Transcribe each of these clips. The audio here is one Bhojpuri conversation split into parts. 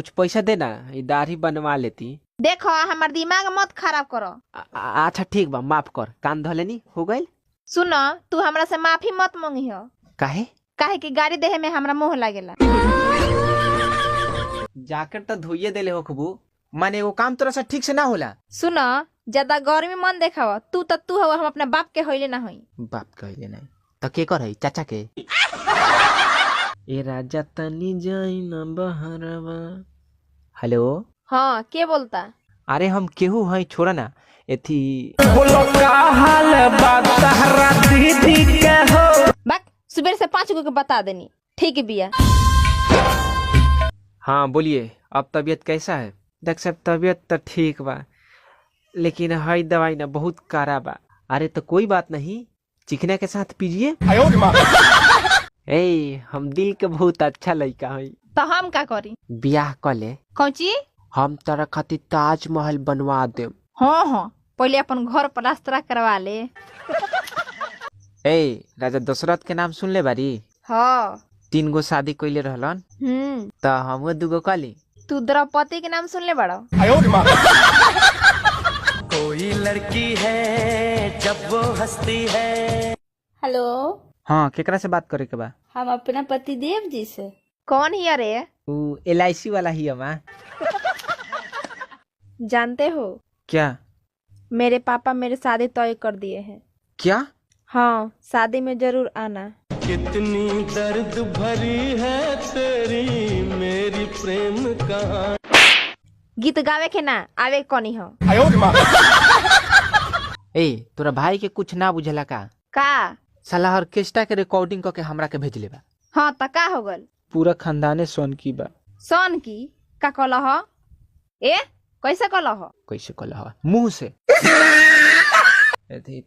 कुछ पैसा देना, ये दाढ़ी बनवा लेती। देखो हमार दिमाग मत खराब करो। अच्छा ठीक बा, माफ कर, कान धलेनी हो गई। सुनो, तू हमरा से माफी मत मांगी हो। काहे? काहे कि गाड़ी देहे में हमरा मोह लागेला। जाकर तो धोइए देले हो खबू, माने वो काम तोरा से ठीक से ना होला। सुनो, ज्यादा गर्मी मन देखाव, तू हो, हम अपना बाप के होइले ना होई। बाप कहले नहीं तो के कर है? चाचा के। ए राजा तनी जाई ना बहरवा। हेलो। हाँ, के बोलता? अरे हम केहू हैं, छोड़ा ना एथी। बोलो का हाल बात तहरा दीदी के हो। बाक सुबह से 5 गो के बता देनी। ठीक बिया। हाँ बोलिए, अब तबीयत कैसा है? देख सब तबीयत तो ठीक बा, लेकिन हई दवाई ना बहुत कारा बा। अरे तो कोई बात नहीं, चिकना के साथ पीजिए। ए हम दिल के बहुत अच्छा लड़का है। तो हम का करी? ब्याह कर ले। कौची? हम तारा खातिर ताजमहल बनवा दे। हाँ, पहले अपन घर प्लास्टर करवा ले। ए राजा दशरथ के नाम सुन ले बारी? हाँ। 3 गो शादी कइले रहलन, तो हम 2 गो कली। तू द्रौपदी के नाम सुन ले बड़ा? कोई लड़की है जब वो हंसती है। हेलो। हाँ, केकरा से बात करे के बा? हम अपना पति देव जी से। कौन ही अरे? वो LIC वाला ही है माँ। जानते हो क्या? मेरे पापा मेरे शादी तय कर दिए हैं। क्या? हाँ, शादी में जरूर आना। कितनी दर्द भरी है तेरी मेरी प्रेम कहानी। गीत गावे के ना आवे कौनी हो? ए तोरा भाई के कुछ ना बुझला का? साला ऑर्केस्ट्रा के रिकॉर्डिंग करके हमरा के भेजले बा। हाँ तो का हो गल? पूरा खानदाने सोन की बा। सोन की का कलह? ए कैसे कलह? कैसे कलह? मुंह से।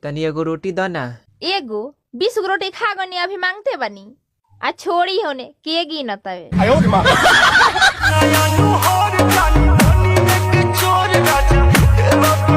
तनी एगो रोटी दो ना। एगो 20 गो रोटी खा गनी अभी मांगते बनी। आ छोड़ी होने केगी न तवे। आया नु और जानी धनी में के चोर राजा।